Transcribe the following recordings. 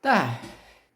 Tá,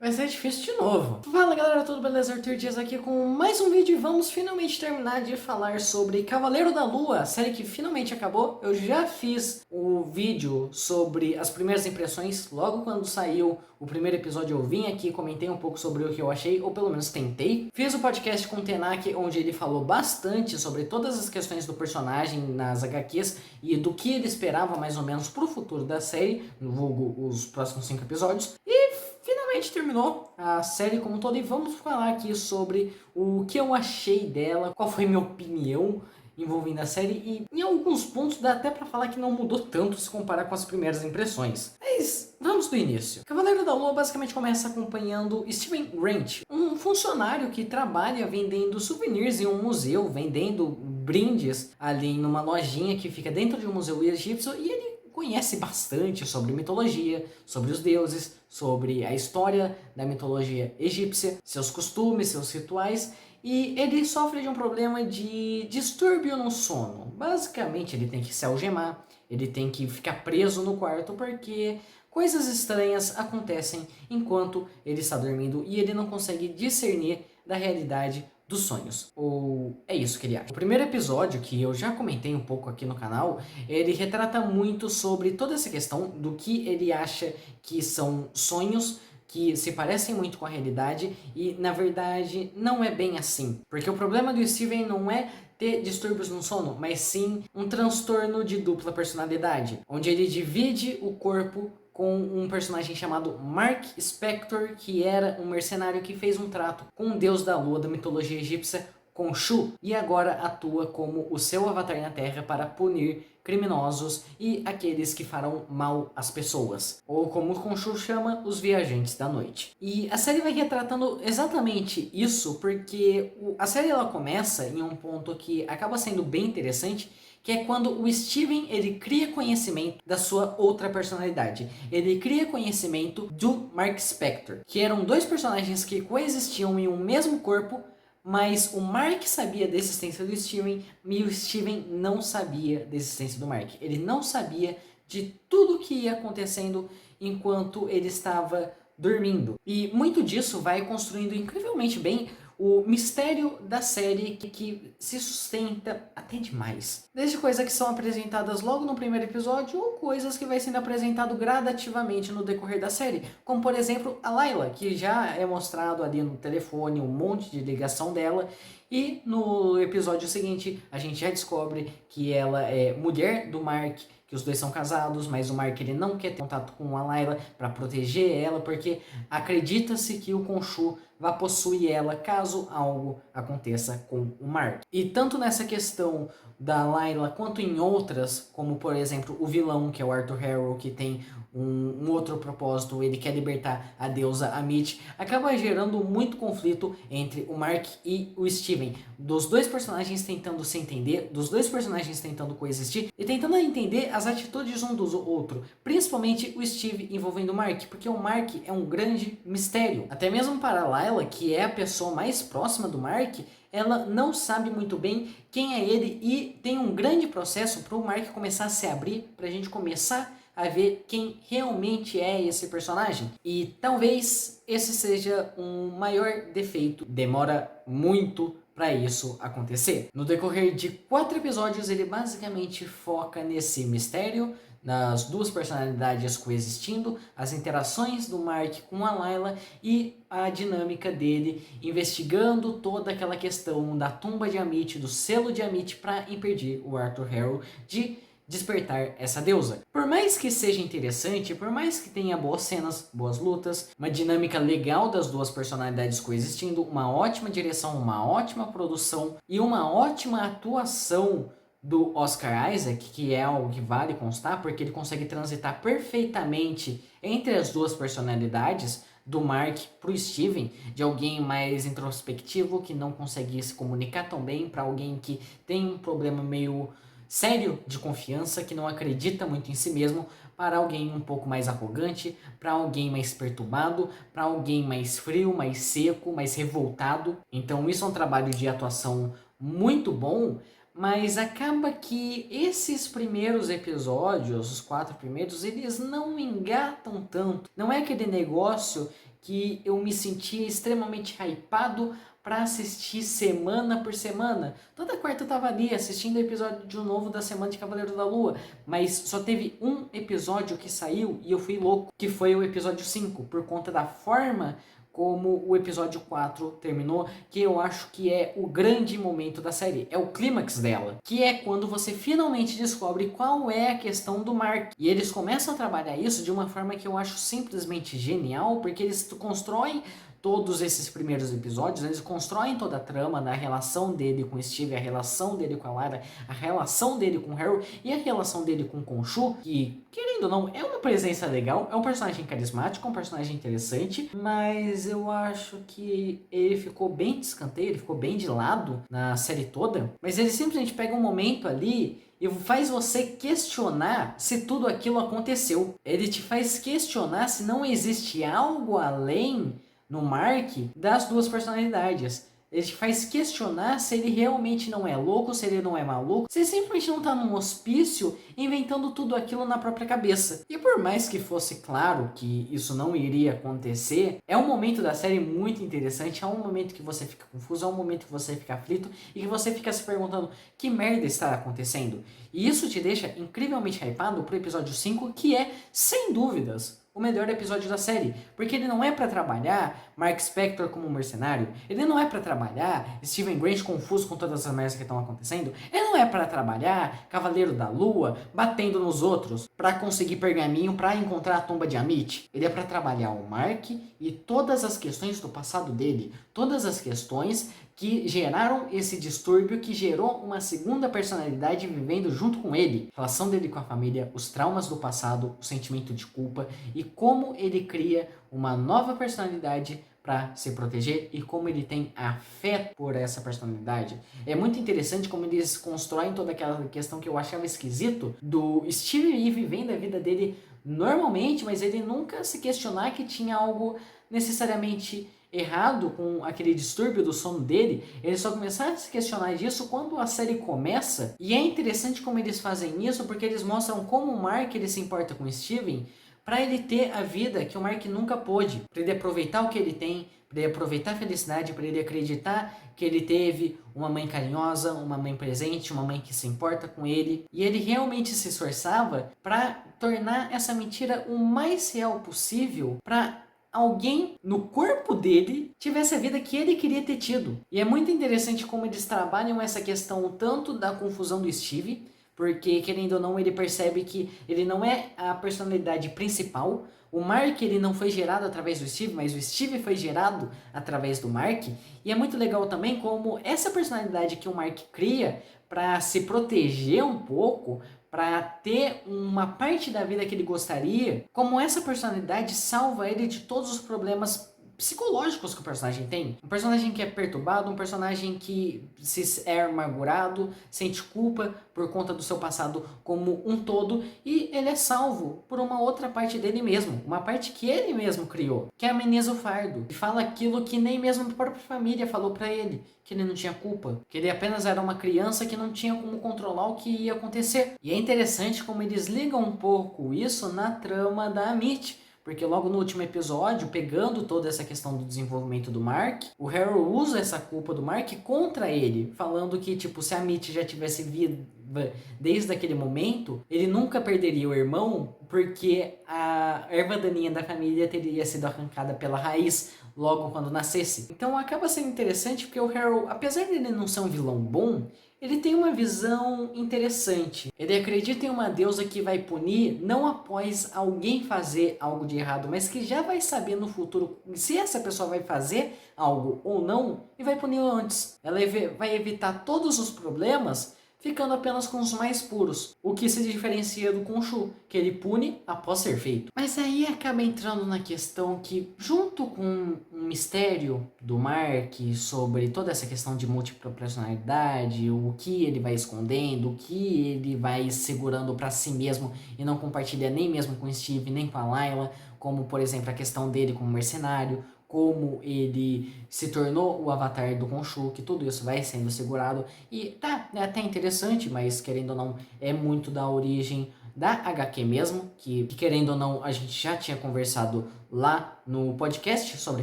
vai ser difícil de novo. Fala galera, tudo beleza? Arthur Dias aqui com mais um vídeo e vamos finalmente terminar de falar sobre Cavaleiro da Lua, a série que finalmente acabou. Eu já fiz o vídeo sobre as primeiras impressões, logo quando saiu o primeiro episódio eu vim aqui, comentei um pouco sobre o que eu achei, ou pelo menos tentei. Fiz o podcast com o Tenak, onde ele falou bastante sobre todas as questões do personagem nas HQs e do que ele esperava mais ou menos pro futuro da série, no vulgo os próximos 5 episódios. E finalmente terminou a série como um todo e vamos falar aqui sobre o que eu achei dela, qual foi minha opinião envolvendo a série e em alguns pontos dá até pra falar que não mudou tanto se comparar com as primeiras impressões. Mas vamos do início. Cavaleiro da Lua basicamente começa acompanhando Steven Grant, um funcionário que trabalha vendendo souvenirs em um museu, vendendo brindes ali numa lojinha que fica dentro de um museu egípcio e ele conhece bastante sobre mitologia, sobre os deuses, sobre a história da mitologia egípcia, seus costumes, seus rituais, e ele sofre de um problema de distúrbio no sono. Basicamente, ele tem que se algemar, ele tem que ficar preso no quarto porque coisas estranhas acontecem enquanto ele está dormindo e ele não consegue discernir da realidade dos sonhos. Ou é isso que ele acha. O primeiro episódio, que eu já comentei um pouco aqui no canal, ele retrata muito sobre toda essa questão do que ele acha que são sonhos que se parecem muito com a realidade e na verdade não é bem assim. Porque o problema do Steven não é ter distúrbios no sono, mas sim um transtorno de dupla personalidade, onde ele divide o corpo com um personagem chamado Mark Spector, que era um mercenário que fez um trato com o deus da lua da mitologia egípcia, Khonshu, e agora atua como o seu avatar na Terra para punir criminosos e aqueles que farão mal às pessoas, ou como Khonshu chama, os viajantes da noite. E a série vai retratando exatamente isso porque a série ela começa em um ponto que acaba sendo bem interessante, que é quando o Steven ele cria conhecimento da sua outra personalidade. Ele cria conhecimento do Mark Spector, que eram dois personagens que coexistiam em um mesmo corpo, mas o Mark sabia da existência do Steven e o Steven não sabia da existência do Mark. Ele não sabia de tudo que ia acontecendo enquanto ele estava dormindo. E muito disso vai construindo incrivelmente bem o mistério da série que se sustenta até demais. Desde coisas que são apresentadas logo no primeiro episódio ou coisas que vai sendo apresentado gradativamente no decorrer da série. Como por exemplo a Layla, que já é mostrado ali no telefone um monte de ligação dela. E no episódio seguinte a gente já descobre que ela é mulher do Mark, que os dois são casados, mas o Mark ele não quer ter contato com a Layla para proteger ela, porque acredita-se que o Khonshu vai possuir ela caso algo aconteça com o Mark. E tanto nessa questão da Layla quanto em outras, como por exemplo o vilão, que é o Arthur Harrow, que tem um outro propósito, ele quer libertar a deusa Amit, acaba gerando muito conflito entre o Mark e o Steven, dos dois personagens tentando se entender, dos dois personagens tentando coexistir e tentando entender as atitudes um do outro, principalmente o Steve envolvendo o Mark, porque o Mark é um grande mistério. Até mesmo para a Layla, que é a pessoa mais próxima do Mark, ela não sabe muito bem quem é ele e tem um grande processo para o Mark começar a se abrir, para a gente começar a ver quem realmente é esse personagem. E talvez esse seja um maior defeito. Demora muito para isso acontecer. No decorrer de 4 episódios, ele basicamente foca nesse mistério, nas duas personalidades coexistindo, as interações do Mark com a Layla e a dinâmica dele investigando toda aquela questão da tumba de Amit, do selo de Amit, para impedir o Arthur Harrow de despertar essa deusa. Por mais que seja interessante, por mais que tenha boas cenas, boas lutas, uma dinâmica legal das duas personalidades coexistindo, uma ótima direção, uma ótima produção e uma ótima atuação do Oscar Isaac, que é algo que vale constar, porque ele consegue transitar perfeitamente entre as duas personalidades, do Mark pro Steven, de alguém mais introspectivo, que não consegue se comunicar tão bem, para alguém que tem um problema meio sério de confiança, que não acredita muito em si mesmo, para alguém um pouco mais arrogante, para alguém mais perturbado, para alguém mais frio, mais seco, mais revoltado. Então isso é um trabalho de atuação muito bom, Mas acaba que esses primeiros episódios, os 4 primeiros, eles não me engatam tanto. Não é aquele negócio que eu me sentia extremamente hypado para assistir semana por semana. Toda quarta eu tava ali assistindo o episódio de um novo da semana de Cavaleiro da Lua, mas só teve um episódio que saiu e eu fui louco, que foi o episódio 5, por conta da forma como o episódio 4 terminou, que eu acho que é o grande momento da série, é o clímax dela, que é quando você finalmente descobre qual é a questão do Mark. E eles começam a trabalhar isso de uma forma que eu acho simplesmente genial, porque eles constroem todos esses primeiros episódios, eles constroem toda a trama da relação dele com o Steve, a relação dele com a Lara, a relação dele com o Harry e a relação dele com o Khonshu, que, querendo ou não, é uma presença legal, é um personagem carismático, é um personagem interessante, mas eu acho que ele ficou bem de escanteio, ele ficou bem de lado na série toda, mas ele simplesmente pega um momento ali e faz você questionar se tudo aquilo aconteceu. Ele te faz questionar se não existe algo além no Mark das duas personalidades. Ele te faz questionar se ele realmente não é louco, se ele não é maluco, se ele simplesmente não tá num hospício inventando tudo aquilo na própria cabeça. E por mais que fosse claro que isso não iria acontecer, é um momento da série muito interessante, é um momento que você fica confuso, é um momento que você fica aflito e que você fica se perguntando que merda está acontecendo. E isso te deixa incrivelmente hypado pro episódio 5, que é, sem dúvidas, o melhor episódio da série, porque ele não é para trabalhar Mark Spector como um mercenário, ele não é para trabalhar Steven Grant confuso com todas as merdas que estão acontecendo, ele não é para trabalhar Cavaleiro da Lua batendo nos outros para conseguir pergaminho para encontrar a tumba de Amit. Ele é para trabalhar o Mark e todas as questões do passado dele, todas as questões que geraram esse distúrbio, que gerou uma segunda personalidade vivendo junto com ele. A relação dele com a família, os traumas do passado, o sentimento de culpa e como ele cria uma nova personalidade para se proteger e como ele tem afeto por essa personalidade. É muito interessante como eles constroem toda aquela questão que eu achava esquisito do Steve ir vivendo a vida dele normalmente, mas ele nunca se questionar que tinha algo necessariamente errado com aquele distúrbio do sono dele. Ele só começar a se questionar disso quando a série começa. E é interessante como eles fazem isso, porque eles mostram como o Mark ele se importa com o Steven para ele ter a vida que o Mark nunca pôde, para ele aproveitar o que ele tem, para ele aproveitar a felicidade, para ele acreditar que ele teve uma mãe carinhosa, uma mãe presente, uma mãe que se importa com ele. E ele realmente se esforçava para tornar essa mentira o mais real possível, para alguém no corpo dele tivesse a vida que ele queria ter tido. E é muito interessante como eles trabalham essa questão tanto da confusão do Steve, porque querendo ou não ele percebe que ele não é a personalidade principal. O Mark ele não foi gerado através do Steve, mas o Steve foi gerado através do Mark. E é muito legal também como essa personalidade que o Mark cria para se proteger um pouco, para ter uma parte da vida que ele gostaria, como essa personalidade salva ele de todos os problemas psicológicos que o personagem tem. Um personagem que é perturbado, um personagem que se é amargurado, sente culpa por conta do seu passado como um todo, e ele é salvo por uma outra parte dele mesmo, uma parte que ele mesmo criou, que ameniza o fardo, e fala aquilo que nem mesmo a própria família falou para ele, que ele não tinha culpa, que ele apenas era uma criança que não tinha como controlar o que ia acontecer. E é interessante como eles ligam um pouco isso na trama da Amit, porque logo no último episódio, pegando toda essa questão do desenvolvimento do Mark, o Harry usa essa culpa do Mark contra ele, falando que, tipo, se a Amit já tivesse viva desde aquele momento, ele nunca perderia o irmão, porque a erva daninha da família teria sido arrancada pela raiz logo quando nascesse. Então acaba sendo interessante porque o Harry, apesar de ele não ser um vilão bom, ele tem uma visão interessante. Ele acredita em uma deusa que vai punir não após alguém fazer algo de errado, mas que já vai saber no futuro se essa pessoa vai fazer algo ou não e vai punir antes. Ela vai evitar todos os problemas ficando apenas com os mais puros, o que se diferencia do Khonshu, que ele pune após ser feito. Mas aí acaba entrando na questão que, junto com o mistério do Mark sobre toda essa questão de múltipla personalidade, o que ele vai escondendo, o que ele vai segurando para si mesmo e não compartilha nem mesmo com o Steve, nem com a Layla, como por exemplo a questão dele como mercenário, como ele se tornou o avatar do Khonshu, que tudo isso vai sendo segurado. E tá, é até interessante, mas querendo ou não, é muito da origem da HQ mesmo, que querendo ou não, a gente já tinha conversado lá no podcast sobre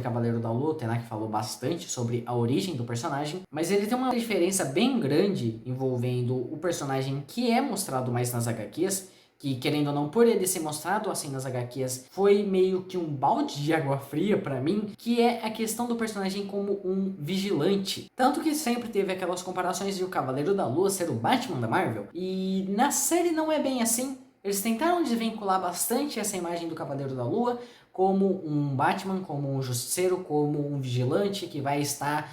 Cavaleiro da Lua, o Tenak falou bastante sobre a origem do personagem, mas ele tem uma diferença bem grande envolvendo o personagem que é mostrado mais nas HQs, que querendo ou não, por ele ser mostrado assim nas HQs, foi meio que um balde de água fria pra mim, que é a questão do personagem como um vigilante. Tanto que sempre teve aquelas comparações de o Cavaleiro da Lua ser o Batman da Marvel, e na série não é bem assim. Eles tentaram desvincular bastante essa imagem do Cavaleiro da Lua como um Batman, como um justiceiro, como um vigilante que vai estar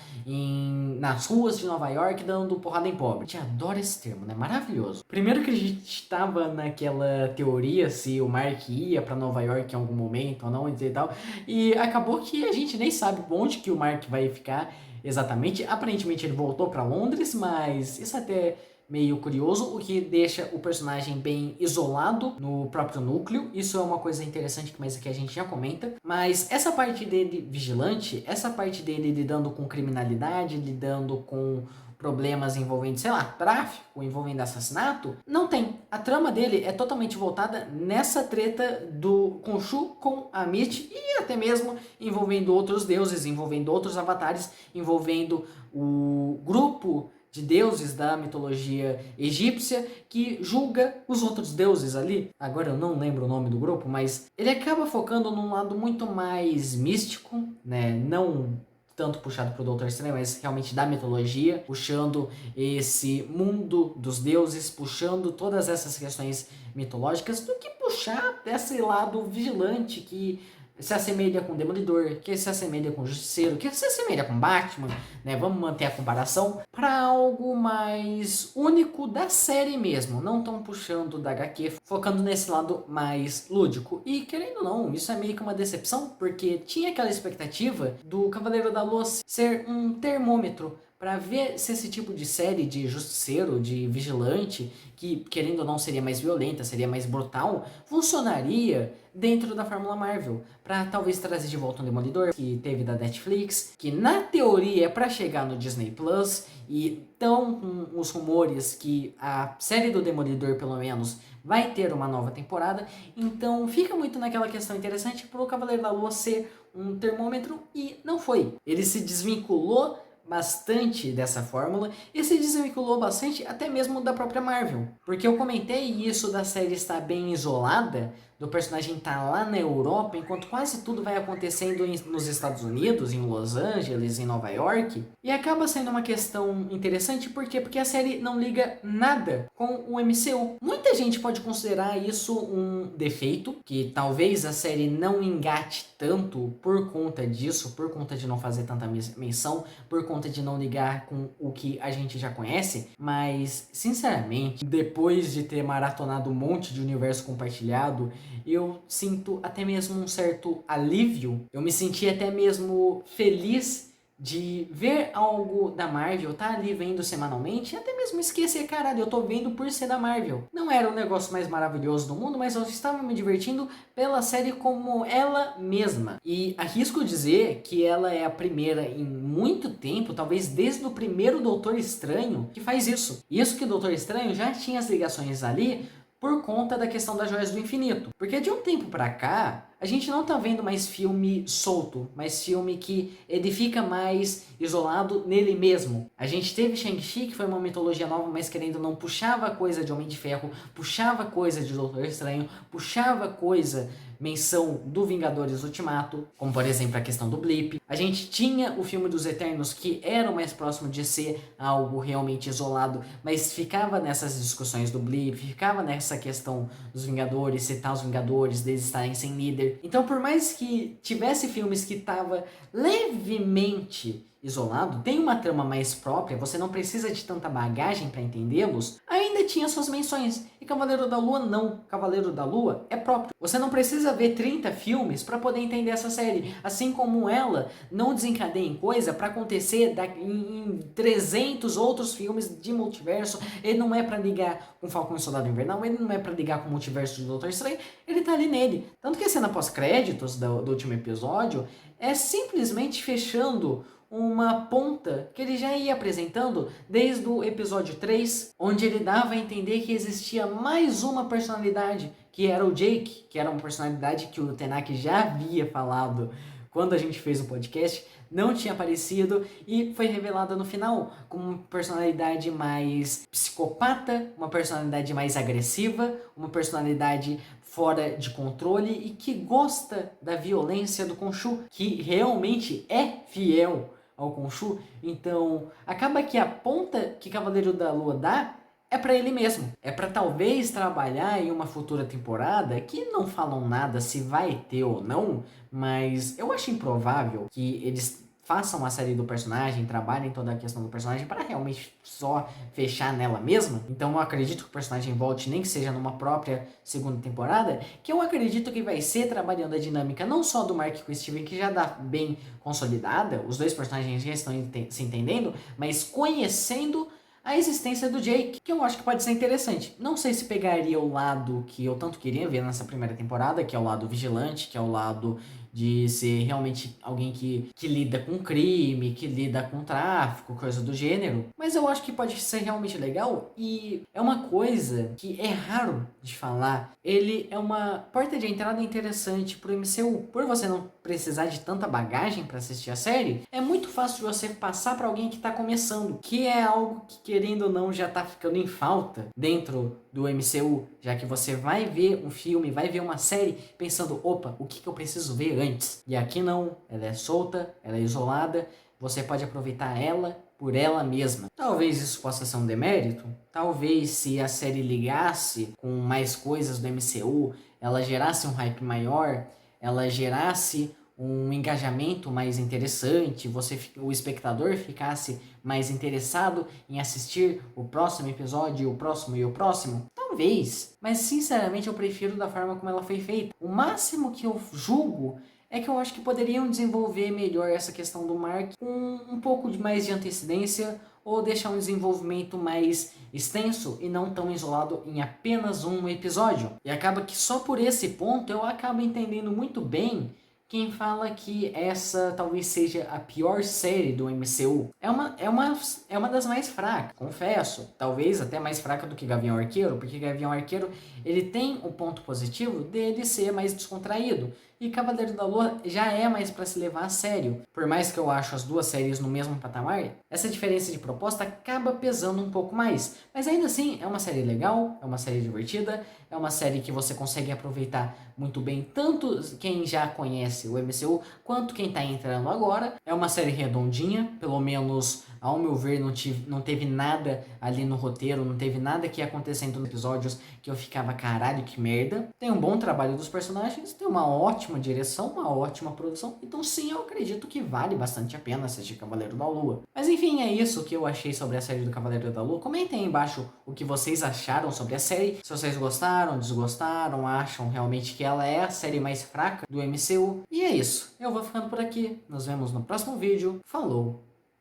nas ruas de Nova York dando porrada em pobre. A gente adora esse termo, né? Maravilhoso. Primeiro que a gente estava naquela teoria se o Mark ia para Nova York em algum momento ou não e tal, e acabou que a gente nem sabe onde que o Mark vai ficar exatamente. Aparentemente ele voltou para Londres, mas isso até meio curioso, o que deixa o personagem bem isolado no próprio núcleo. Isso é uma coisa interessante, mas que a gente já comenta. Mas essa parte dele vigilante, essa parte dele lidando com criminalidade, lidando com problemas envolvendo, sei lá, tráfico, envolvendo assassinato, não tem. A trama dele é totalmente voltada nessa treta do Khonshu com a Amit e até mesmo envolvendo outros deuses, envolvendo outros avatares, envolvendo o grupo de deuses da mitologia egípcia que julga os outros deuses ali. Agora eu não lembro o nome do grupo, mas ele acaba focando num lado muito mais místico, né? Não tanto puxado pro Doutor Estranho, mas realmente da mitologia, puxando esse mundo dos deuses, puxando todas essas questões mitológicas, do que puxar desse lado vigilante que se assemelha com o Demolidor, que se assemelha com o Justiceiro, que se assemelha com Batman, né? Vamos manter a comparação para algo mais único da série mesmo, não tão puxando da HQ, focando nesse lado mais lúdico. E querendo ou não, isso é meio que uma decepção, porque tinha aquela expectativa do Cavaleiro da Lua ser um termômetro para ver se esse tipo de série de justiceiro, de vigilante, que querendo ou não seria mais violenta, seria mais brutal, funcionaria dentro da Fórmula Marvel, para talvez trazer de volta um Demolidor, que teve da Netflix, que na teoria é para chegar no Disney Plus, e estão com os rumores que a série do Demolidor, pelo menos, vai ter uma nova temporada. Então fica muito naquela questão interessante para o Cavaleiro da Lua ser um termômetro, e não foi. Ele se desvinculou bastante dessa fórmula e se desvinculou bastante até mesmo da própria Marvel. Porque eu comentei isso da série estar bem isolada, do personagem estar lá na Europa, enquanto quase tudo vai acontecendo nos Estados Unidos, em Los Angeles, em Nova York. E acaba sendo uma questão interessante, por quê? Porque a série não liga nada com o MCU. Muita gente pode considerar isso um defeito, que talvez a série não engate tanto por conta disso, por conta de não fazer tanta menção, por conta de não ligar com o que a gente já conhece, mas sinceramente, depois de ter maratonado um monte de universo compartilhado, eu sinto até mesmo um certo alívio. Eu me senti até mesmo feliz de ver algo da Marvel, tá ali vendo semanalmente, e até mesmo esquecer, caralho, eu tô vendo por ser da Marvel. Não era o negócio mais maravilhoso do mundo, mas eu estava me divertindo pela série como ela mesma. E arrisco dizer que ela é a primeira em muito tempo, talvez desde o primeiro Doutor Estranho, que faz isso. Isso que o Doutor Estranho já tinha as ligações ali por conta da questão das Joias do Infinito. Porque de um tempo pra cá, a gente não tá vendo mais filme solto, mais filme que ele fica mais isolado nele mesmo. A gente teve Shang-Chi, que foi uma mitologia nova, mas querendo ou não, puxava coisa de Homem de Ferro, puxava coisa de Doutor Estranho, puxava coisa, menção do Vingadores Ultimato, como por exemplo a questão do Blip. A gente tinha o filme dos Eternos, que era o mais próximo de ser algo realmente isolado, mas ficava nessas discussões do Blip, ficava nessa questão dos Vingadores, citar os Vingadores, deles estarem sem líder. Então, por mais que tivesse filmes que tava levemente isolado, tem uma trama mais própria, você não precisa de tanta bagagem para entendê-los, ainda tinha suas menções. E Cavaleiro da Lua não. Cavaleiro da Lua é próprio. Você não precisa ver 30 filmes para poder entender essa série, assim como ela não desencadeia em coisa para acontecer em 300 outros filmes de multiverso. Ele não é para ligar com Falcão e Soldado Invernal, ele não é para ligar com o multiverso de Doutor Estranho, ele tá ali nele. Tanto que a cena pós-créditos do último episódio é simplesmente fechando uma ponta que ele já ia apresentando desde o episódio 3, onde ele dava a entender que existia mais uma personalidade, que era o Jake, que era uma personalidade que o Tenak já havia falado quando a gente fez o podcast, não tinha aparecido e foi revelada no final como uma personalidade mais psicopata, uma personalidade mais agressiva, uma personalidade fora de controle e que gosta da violência do Khonshu, que realmente é fiel ao Khonshu. Então, acaba que a ponta que Cavaleiro da Lua dá é para ele mesmo. É para talvez trabalhar em uma futura temporada que não falam nada se vai ter ou não, mas eu acho improvável que eles façam a série do personagem, trabalhem toda a questão do personagem para realmente só fechar nela mesma. Então eu acredito que o personagem volte, nem que seja numa própria segunda temporada, que eu acredito que vai ser trabalhando a dinâmica não só do Mark com o Steven, que já dá bem consolidada, os dois personagens já estão se entendendo, mas conhecendo a existência do Jake, que eu acho que pode ser interessante. Não sei se pegaria o lado que eu tanto queria ver nessa primeira temporada, que é o lado vigilante, que é o lado de ser realmente alguém que lida com crime, que lida com tráfico, coisa do gênero. Mas eu acho que pode ser realmente legal e é uma coisa que é raro de falar. Ele é uma porta de entrada interessante pro MCU. Por você não precisar de tanta bagagem para assistir a série, é muito fácil de você passar para alguém que tá começando, que é algo que, querendo ou não, já tá ficando em falta dentro do MCU, já que você vai ver um filme, vai ver uma série pensando, opa, o que eu preciso ver antes? E aqui não, ela é solta, ela é isolada, você pode aproveitar ela por ela mesma. Talvez isso possa ser um demérito, talvez se a série ligasse com mais coisas do MCU, ela gerasse um hype maior, ela gerasse um engajamento mais interessante, o espectador ficasse mais interessado em assistir o próximo episódio, o próximo e o próximo? Talvez, mas sinceramente eu prefiro da forma como ela foi feita. O máximo que eu julgo é que eu acho que poderiam desenvolver melhor essa questão do Mark com um pouco mais de antecedência ou deixar um desenvolvimento mais extenso e não tão isolado em apenas um episódio. E acaba que só por esse ponto eu acabo entendendo muito bem quem fala que essa talvez seja a pior série do MCU. É uma das mais fracas, confesso. Talvez até mais fraca do que Gavião Arqueiro, porque Gavião Arqueiro ele tem o ponto positivo dele ser mais descontraído. E Cavaleiro da Lua já é mais para se levar a sério. Por mais que eu acho as duas séries no mesmo patamar, essa diferença de proposta acaba pesando um pouco mais. Mas ainda assim, é uma série legal, é uma série divertida, é uma série que você consegue aproveitar muito bem, tanto quem já conhece o MCU, quanto quem tá entrando agora. É uma série redondinha, pelo menos ao meu ver, não teve nada ali no roteiro, não teve nada que ia acontecendo nos episódios que eu ficava, caralho, que merda. Tem um bom trabalho dos personagens, tem uma ótima direção, uma ótima produção. Então sim, eu acredito que vale bastante a pena assistir Cavaleiro da Lua. Mas enfim, é isso que eu achei sobre a série do Cavaleiro da Lua. Comentem aí embaixo o que vocês acharam sobre a série. Se vocês gostaram, desgostaram, acham realmente que ela é a série mais fraca do MCU. E é isso, eu vou ficando por aqui. Nos vemos no próximo vídeo. Falou!